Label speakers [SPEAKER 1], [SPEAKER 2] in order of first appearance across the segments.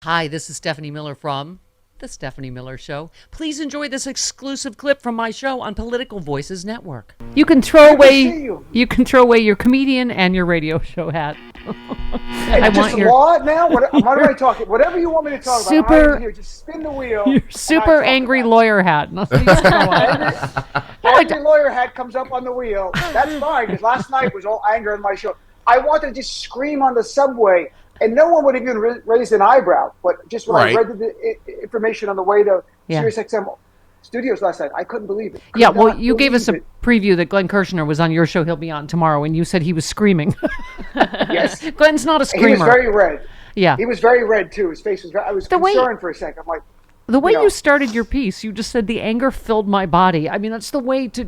[SPEAKER 1] Hi, this is Stephanie Miller from The Stephanie Miller Show. Please enjoy this exclusive clip from my show on Political Voices Network. You can throw away your comedian and your radio show hat.
[SPEAKER 2] I want your what now? What am I talking? Whatever you want me to talk about. I'm right here. Just spin the wheel.
[SPEAKER 1] Your super angry lawyer hat.
[SPEAKER 2] Angry lawyer hat comes up on the wheel. That's fine because last night was all anger on my show. I wanted to just scream on the subway. And no one would have even raised an eyebrow. But just when I read the information on the way to SiriusXM studios last night, I couldn't believe it.
[SPEAKER 1] You gave us a preview that Glenn Kirshner was on your show. He'll be on tomorrow, and you said he was screaming.
[SPEAKER 2] Yes.
[SPEAKER 1] Glenn's not a screamer.
[SPEAKER 2] He was very red.
[SPEAKER 1] Yeah.
[SPEAKER 2] He was very red, too. His face was I was concerned for a second. I'm like,
[SPEAKER 1] the way you started your piece, you just said the anger filled my body. I mean, that's the way to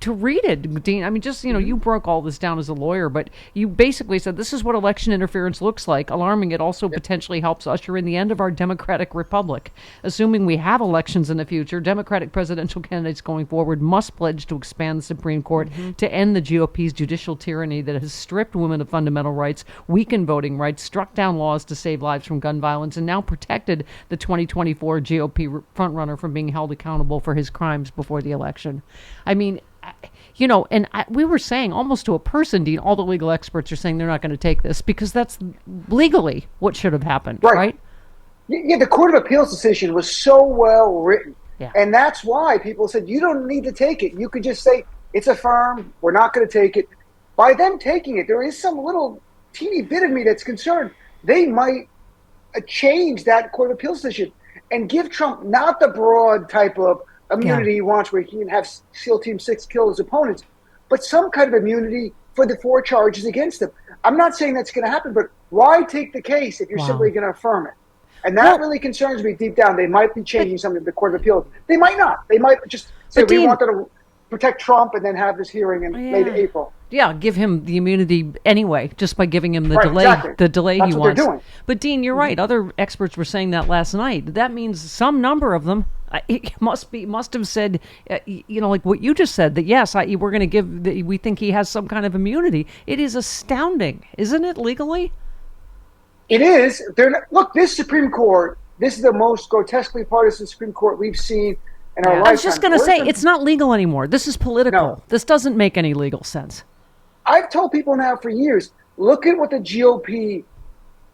[SPEAKER 1] read it, Dean. I mean, just, you broke all this down as a lawyer, but you basically said this is what election interference looks like. Alarming, it also potentially helps usher in the end of our democratic republic. Assuming we have elections in the future, Democratic presidential candidates going forward must pledge to expand the Supreme Court to end the GOP's judicial tyranny that has stripped women of fundamental rights, weakened voting rights, struck down laws to save lives from gun violence, and now protected the 2024 GOP frontrunner from being held accountable for his crimes before the election. I mean, we were saying almost to a person, Dean, all the legal experts are saying they're not going to take this because that's legally what should have happened, right?
[SPEAKER 2] Yeah, the Court of Appeals decision was so well written.
[SPEAKER 1] Yeah.
[SPEAKER 2] And that's why people said, you don't need to take it. You could just say, it's affirmed, we're not going to take it. By them taking it, there is some little teeny bit of me that's concerned. They might change that Court of Appeals decision and give Trump not the broad type of immunity he wants where he can have SEAL Team 6 kill his opponents, but some kind of immunity for the 4 charges against him. I'm not saying that's going to happen, but why take the case if you're simply going to affirm it? And that really concerns me deep down. They might be changing something to the Court of Appeals. They might not. They might just say, we want to protect Trump and then have this hearing in late April.
[SPEAKER 1] Yeah, give him the immunity anyway, just by giving him the delay.
[SPEAKER 2] Exactly.
[SPEAKER 1] The delay
[SPEAKER 2] That's
[SPEAKER 1] he
[SPEAKER 2] what
[SPEAKER 1] wants.
[SPEAKER 2] they're doing.
[SPEAKER 1] But Dean, you're right. Other experts were saying that last night. That means some number of them must have said, like what you just said. That yes, we're going to give. We think he has some kind of immunity. It is astounding, isn't it? Legally,
[SPEAKER 2] it is. Look, this Supreme Court. This is the most grotesquely partisan Supreme Court we've seen in our lifetime.
[SPEAKER 1] I was just going to say, it's not legal anymore. This is political. No. This doesn't make any legal sense.
[SPEAKER 2] I've told people now for years, look at what the GOP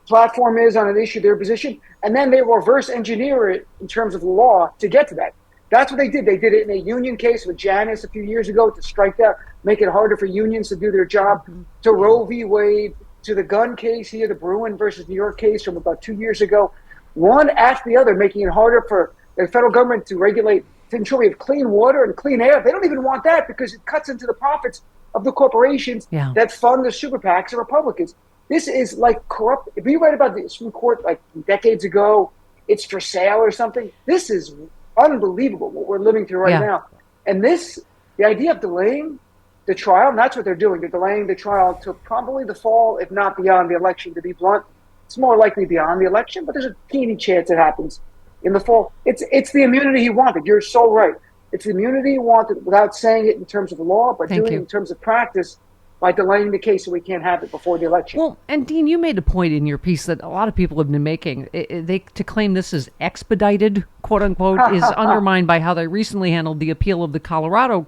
[SPEAKER 2] platform is on an issue, their position, and then they reverse engineer it in terms of the law to get to that. That's what they did. They did it in a union case with Janice a few years ago to strike that, make it harder for unions to do their job, to Roe v. Wade, to the gun case here, the Bruin versus New York case from about 2 years ago. One after the other, making it harder for the federal government to regulate, to ensure we have clean water and clean air. They don't even want that because it cuts into the profits of the corporations that fund the super PACs and Republicans. This is like corrupt. If you read about the Supreme Court like decades ago, it's for sale or something. This is unbelievable what we're living through right now. And the idea of delaying the trial, and that's what they're doing. They're delaying the trial to probably the fall, if not beyond the election, to be blunt. It's more likely beyond the election, but there's a teeny chance it happens in the fall. It's the immunity he wanted. You're so right. It's the immunity he wanted without saying it in terms of law, but doing it in terms of practice by delaying the case so we can't have it before the election.
[SPEAKER 1] Well, and Dean, you made a point in your piece that a lot of people have been making. To claim this is expedited, quote unquote, is undermined by how they recently handled the appeal of the Colorado,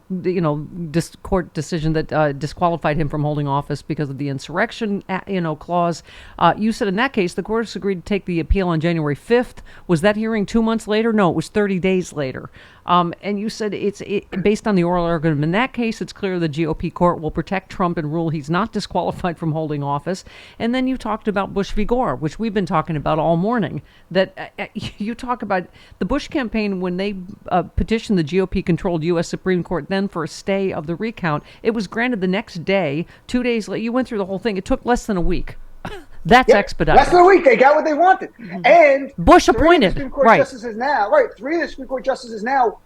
[SPEAKER 1] court decision that disqualified him from holding office because of the insurrection, clause. You said in that case the courts agreed to take the appeal on January 5th. Was that hearing 2 months later? No, it was 30 days later. And you said it's based on the oral argument. In that case, it's clear the GOP court will protect Trump and rule he's not disqualified from holding office. And then you talked about Bush v. Gore, which we've been talking about all morning. That you talk about the Bush campaign when they petitioned the GOP-controlled U.S. Supreme Court then for a stay of the recount. It was granted the next day. 2 days later, you went through the whole thing. It took less than a week. That's expedited.
[SPEAKER 2] Less than a week. They got what they wanted. And
[SPEAKER 1] Bush appointed.
[SPEAKER 2] Supreme Court justices now, 3 of the Supreme Court justices now,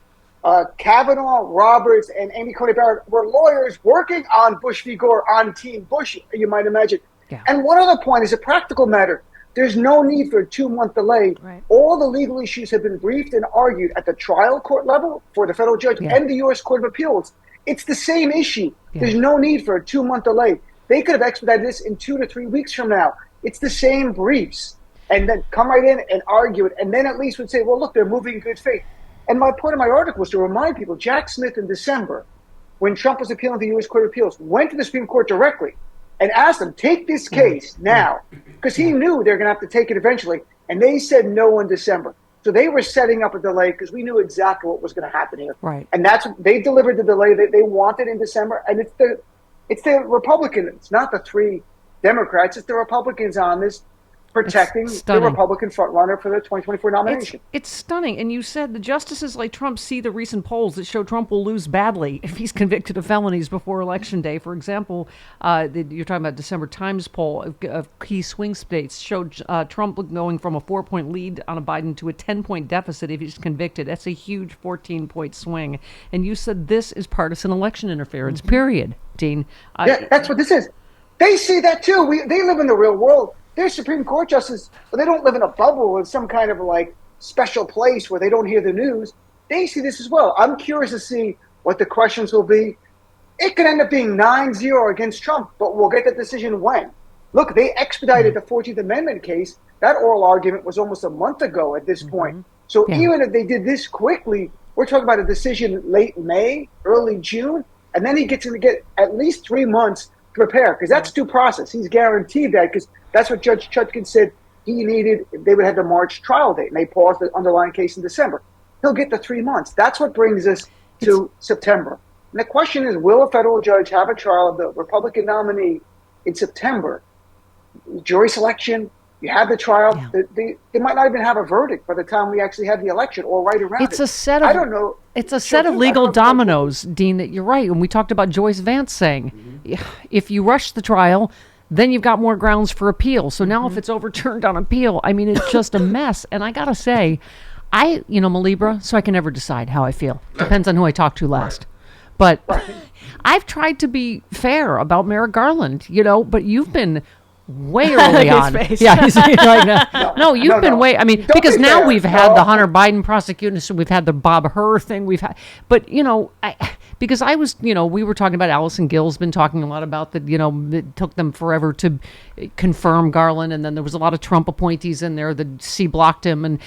[SPEAKER 2] Kavanaugh, Roberts, and Amy Coney Barrett were lawyers working on Bush v. Gore, on Team Bush, you might imagine. Yeah. And one other point is a practical matter. There's no need for a 2-month delay. Right. All the legal issues have been briefed and argued at the trial court level for the federal judge and the U.S. Court of Appeals. It's the same issue. Yeah. There's no need for a 2-month delay. They could have expedited this in 2 to 3 weeks from now. It's the same briefs. and then come right in and argue it, and then at least would say, well, look, they're moving in good faith. And my point of my article was to remind people, Jack Smith in December, when Trump was appealing to the U.S. Court of Appeals, went to the Supreme Court directly and asked them, take this case now, because he knew they're going to have to take it eventually. And they said no in December. So they were setting up a delay because we knew exactly what was going to happen here.
[SPEAKER 1] Right.
[SPEAKER 2] And they delivered the delay that they wanted in December. And it's the Republicans, not the three Democrats. It's the Republicans on this protecting the Republican frontrunner for the 2024 nomination.
[SPEAKER 1] It's stunning. And you said the justices like Trump see the recent polls that show Trump will lose badly if he's convicted of felonies before Election Day. For example, you're talking about December Times poll of key swing states showed Trump going from a 4-point lead on a Biden to a 10-point deficit if he's convicted. That's a huge 14-point swing. And you said this is partisan election interference, period, Dean.
[SPEAKER 2] Yeah, that's what this is. They see that too. They live in the real world. They're Supreme Court justices, but they don't live in a bubble in some kind of like special place where they don't hear the news. They see this as well. I'm curious to see what the questions will be. It could end up being 9-0 against Trump, but we'll get the decision when. Look, they expedited the 14th Amendment case. That oral argument was almost a month ago at this point. So even if they did this quickly, we're talking about a decision late May, early June, and then he gets to get at least 3 months to prepare, because that's due process. He's guaranteed that, because that's what Judge Chutkan said he needed. They would have the March trial date, and they paused the underlying case in December. He'll get the 3 months. That's what brings us to September. And the question is, will a federal judge have a trial of the Republican nominee in September? Jury selection, you have the trial. Yeah. They might not even have a verdict by the time we actually have the election, or right around it. I don't know.
[SPEAKER 1] It's a set of legal dominoes, Dean, that you're right. And we talked about Joyce Vance saying, if you rush the trial, then you've got more grounds for appeal. So now if it's overturned on appeal, I mean, it's just a mess. And I got to say, I'm a Libra, so I can never decide how I feel. Depends on who I talk to last. But I've tried to be fair about Merrick Garland, but you've been way early on. Yeah, he's like, no, you've been way. I mean, don't because now we've had the Hunter Biden prosecution, we've had the Bob Hur thing, but because I was, we were talking about Allison Gill's been talking a lot about that. It took them forever to confirm Garland, and then there was a lot of Trump appointees in there that C-blocked him, and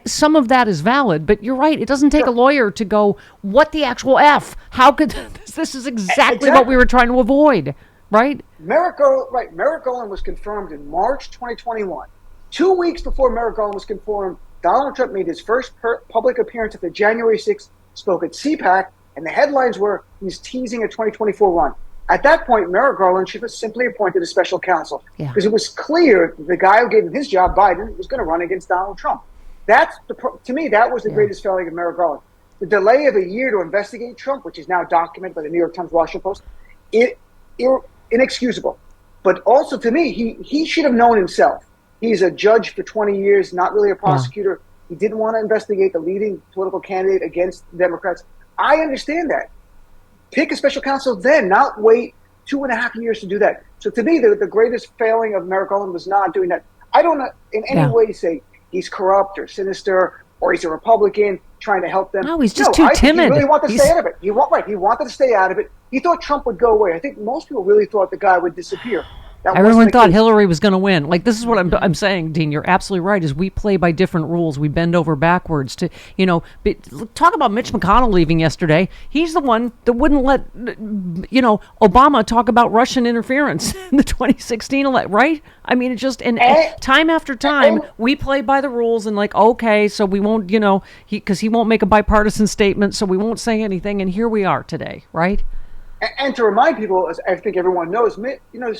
[SPEAKER 1] some of that is valid. But you're right; it doesn't take a lawyer to go, what the actual F? How could this is exactly what we were trying to avoid. Right?
[SPEAKER 2] Merrick Garland was confirmed in March 2021. 2 weeks before Merrick Garland was confirmed, Donald Trump made his first public appearance at the January 6th, spoke at CPAC, and the headlines were he's teasing a 2024 run. At that point, Merrick Garland should have simply appointed a special counsel, because it was clear the guy who gave him his job, Biden, was going to run against Donald Trump. To me, that was the greatest failing of Merrick Garland. The delay of a year to investigate Trump, which is now documented by the New York Times, Washington Post, inexcusable. But also, to me, he should have known himself. He's a judge for 20 years, not really a prosecutor. He didn't want to investigate the leading political candidate against the Democrats. I understand that. Pick a special counsel then, not wait 2.5 years to do that. So to me, the greatest failing of Merrick Garland was not doing that. I don't in any way say he's corrupt or sinister or he's a Republican trying to help them.
[SPEAKER 1] No, he's just too timid.
[SPEAKER 2] He really wanted to stay out of it. He wanted to stay out of it. He thought Trump would go away. I think most people really thought the guy would disappear.
[SPEAKER 1] Everyone thought Hillary was going to win. Like, this is what I'm saying, Dean. You're absolutely right. Is we play by different rules. We bend over backwards to, talk about Mitch McConnell leaving yesterday. He's the one that wouldn't let, Obama talk about Russian interference in the 2016 election, right? I mean, it's just, and time after time, we play by the rules and okay, so we won't, because he won't make a bipartisan statement, so we won't say anything. And here we are today, right?
[SPEAKER 2] And to remind people, as I think everyone knows,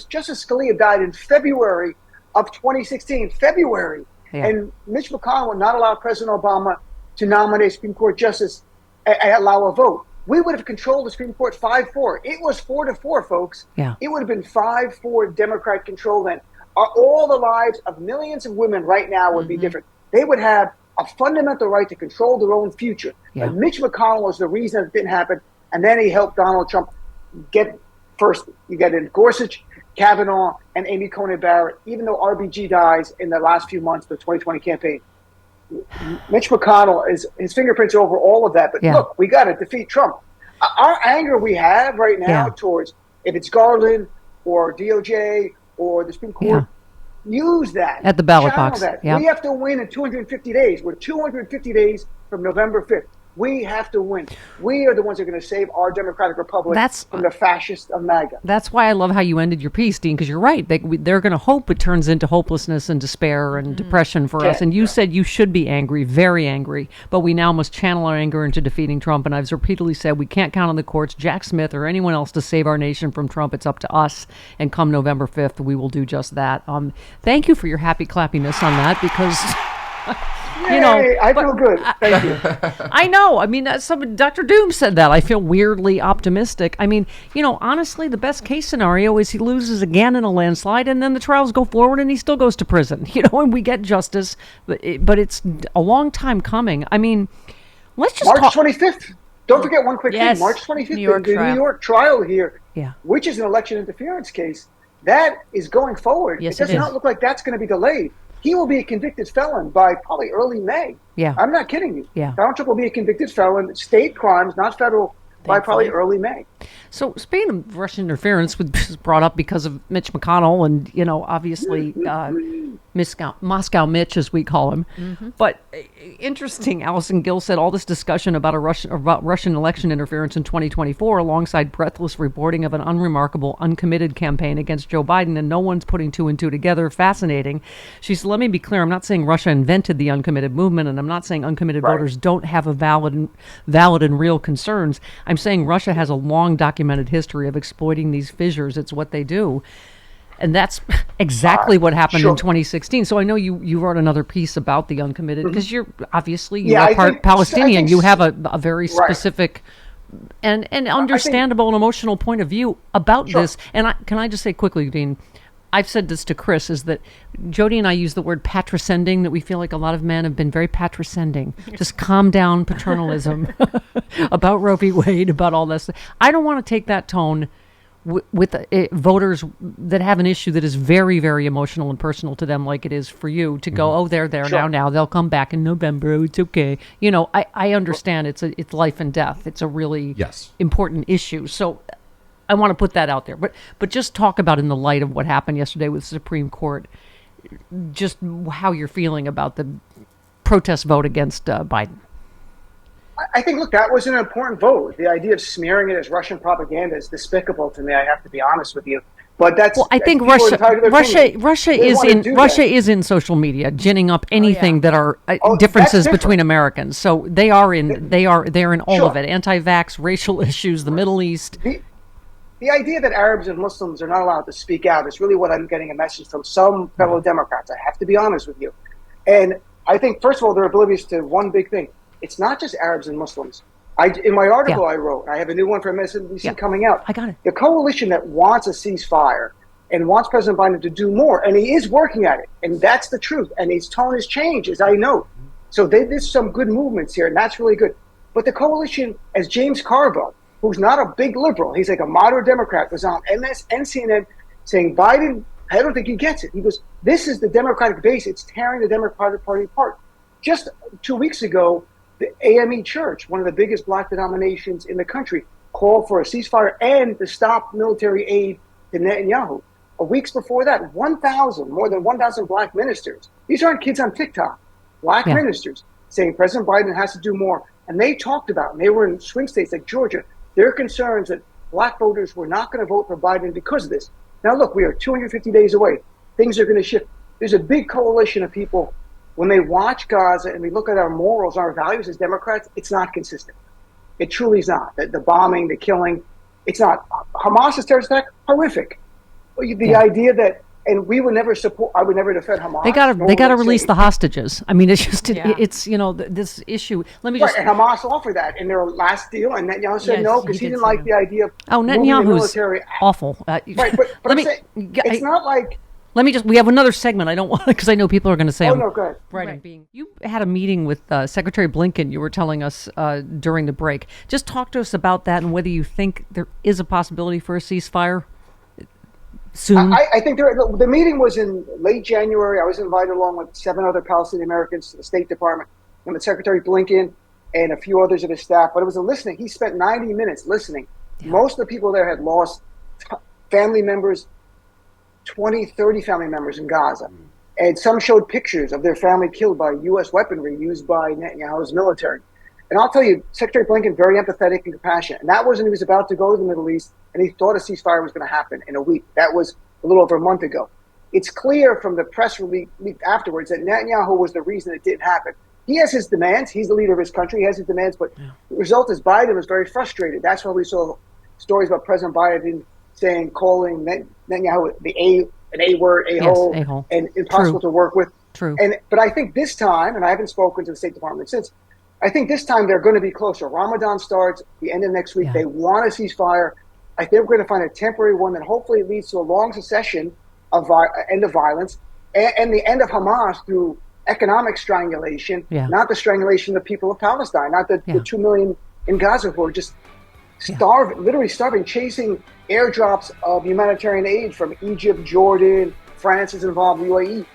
[SPEAKER 2] Justice Scalia died in February of 2016. And Mitch McConnell would not allow President Obama to nominate a Supreme Court justice and allow a vote. We would have controlled the Supreme Court 5-4. It was 4-4, folks.
[SPEAKER 1] Yeah.
[SPEAKER 2] It would have been 5-4 Democrat control then. All the lives of millions of women right now would be different. They would have a fundamental right to control their own future. Yeah. But Mitch McConnell was the reason it didn't happen. And then he helped Donald Trump you get in Gorsuch, Kavanaugh, and Amy Coney Barrett, even though RBG dies in the last few months of the 2020 campaign. Mitch McConnell, his fingerprints over all of that. But look, we got to defeat Trump. Our anger we have right now towards, if it's Garland or DOJ or the Supreme Court, Use that.
[SPEAKER 1] At the ballot
[SPEAKER 2] Channel
[SPEAKER 1] box.
[SPEAKER 2] that.
[SPEAKER 1] Yep.
[SPEAKER 2] We have to win in 250 days. We're 250 days from November 5th. We have to win. We are the ones that are going to save our democratic republic from the fascists of MAGA.
[SPEAKER 1] That's why I love how you ended your piece, Dean, because you're right. They're going to hope it turns into hopelessness and despair and depression for us. And you said you should be angry, very angry, but we now must channel our anger into defeating Trump. And I've repeatedly said we can't count on the courts, Jack Smith, or anyone else to save our nation from Trump. It's up to us. And come November 5th, we will do just that. Thank you for your happy clappiness on that, because...
[SPEAKER 2] I feel good. Thank you.
[SPEAKER 1] I know. I mean, Dr. Doom said that. I feel weirdly optimistic. I mean, honestly, the best case scenario is he loses again in a landslide, and then the trials go forward, and he still goes to prison. And we get justice. But it's a long time coming. I mean, let's just
[SPEAKER 2] March 25th. Don't forget one quick thing. March 25th, the New York trial here, which is an election interference case, that is going forward.
[SPEAKER 1] Yes,
[SPEAKER 2] it does not look like that's going to be delayed. He will be a convicted felon by probably early May.
[SPEAKER 1] Yeah.
[SPEAKER 2] I'm not kidding you.
[SPEAKER 1] Yeah.
[SPEAKER 2] Donald Trump will be a convicted felon, state crimes, not federal, by probably early May.
[SPEAKER 1] So speaking of Russian interference, which was brought up because of Mitch McConnell and, obviously Moscow Mitch, as we call him. Mm-hmm. But interesting, Allison Gill said all this discussion about Russian election interference in 2024 alongside breathless reporting of an unremarkable, uncommitted campaign against Joe Biden, and no one's putting two and two together. Fascinating. She said, let me be clear, I'm not saying Russia invented the uncommitted movement, and I'm not saying uncommitted voters don't have a valid and real concerns. I'm saying Russia has a long documented history of exploiting these fissures. It's what they do. And that's exactly what happened in 2016. So I know you wrote another piece about the uncommitted, because you're obviously are part Palestinian. You have a very specific and understandable and emotional point of view about this. And can I just say quickly, Dean, I've said this to Chris, is that Jody and I use the word patricending, that we feel like a lot of men have been very patricending. Just calm down paternalism about Roe v. Wade, about all this. I don't want to take that tone with voters that have an issue that is very, very emotional and personal to them, like it is for you, to go, oh, they're there now, they'll come back in November, oh, it's okay. I understand it's life and death. It's a really important issue. So I want to put that out there. But just talk about, in the light of what happened yesterday with the Supreme Court, just how you're feeling about the protest vote against Biden.
[SPEAKER 2] I think, look, that was an important vote. The idea of smearing it as Russian propaganda is despicable to me. I have to be honest with you. But that's
[SPEAKER 1] I think Russia is in social media, ginning up anything that are differences between Americans. So they're in all of it. Anti-vax, racial issues, the Middle East.
[SPEAKER 2] The idea that Arabs and Muslims are not allowed to speak out is really what I'm getting a message from some fellow Democrats. I have to be honest with you. And I think, first of all, they're oblivious to one big thing. It's not just Arabs and Muslims. In my article I wrote, I have a new one from msnbc coming out.
[SPEAKER 1] I got it.
[SPEAKER 2] The coalition that wants a ceasefire and wants President Biden to do more, and he is working at it, and that's the truth. And his tone has changed, as I know. So there's some good movements here, and that's really good. But the coalition, as James Carville, who's not a big liberal, he's like a moderate Democrat, was on MS and CNN saying, Biden, I don't think he gets it. He goes, this is the Democratic base. It's tearing the Democratic Party apart. Just 2 weeks ago, the AME Church, one of the biggest black denominations in the country, called for a ceasefire and to stop military aid to Netanyahu. Weeks before that, more than 1,000 black ministers, these aren't kids on TikTok, black ministers, saying President Biden has to do more. And they talked about, and they were in swing states like Georgia, their concerns that black voters were not going to vote for Biden because of this. Now, look, we are 250 days away. Things are going to shift. There's a big coalition of people. When they watch Gaza and we look at our morals, our values as Democrats, it's not consistent. It truly is not. The bombing, the killing, it's not. Hamas' terrorist attack, horrific. The idea that, and we would never support, I would never defend Hamas.
[SPEAKER 1] They got to release the hostages. I mean, it's just, it's, this issue. Let me just.
[SPEAKER 2] Right, and Hamas offered that in their last deal, and Netanyahu said no, because he didn't like the idea of
[SPEAKER 1] Netanyahu's awful.
[SPEAKER 2] Right, but I'm saying, it's not like.
[SPEAKER 1] Let me we have another segment. I don't want, because I know people are going to say,
[SPEAKER 2] go ahead.
[SPEAKER 1] Right. You had a meeting with Secretary Blinken, you were telling us during the break. Just talk to us about that and whether you think there is a possibility for a ceasefire soon.
[SPEAKER 2] I think the meeting was in late January. I was invited along with 7 other Palestinian Americans to the State Department, and with Secretary Blinken and a few others of his staff. But it was a listening. He spent 90 minutes listening. Yeah. Most of the people there had lost family members. 20, 30 family members in Gaza. And some showed pictures of their family killed by U.S. weaponry used by Netanyahu's military. And I'll tell you, Secretary Blinken, very empathetic and compassionate. And that was when he was about to go to the Middle East, and he thought a ceasefire was going to happen in a week. That was a little over a month ago. It's clear from the press release afterwards that Netanyahu was the reason it didn't happen. He has his demands. He's the leader of his country. He has his demands. But the result is Biden was very frustrated. That's why we saw stories about President Biden calling Netanyahu an A-word, a-hole,
[SPEAKER 1] yes, a-hole.
[SPEAKER 2] and impossible
[SPEAKER 1] True.
[SPEAKER 2] to work with.
[SPEAKER 1] True.
[SPEAKER 2] But I think this time, and I haven't spoken to the State Department since, I think this time they're going to be closer. Ramadan starts the end of next week.
[SPEAKER 1] Yeah.
[SPEAKER 2] They want a ceasefire. I think we're going to find a temporary one that hopefully leads to a long secession of end of violence and the end of Hamas through economic strangulation, not the strangulation of the people of Palestine, not the 2 million in Gaza who are just starving, literally starving, chasing airdrops of humanitarian aid from Egypt, Jordan, France is involved, UAE.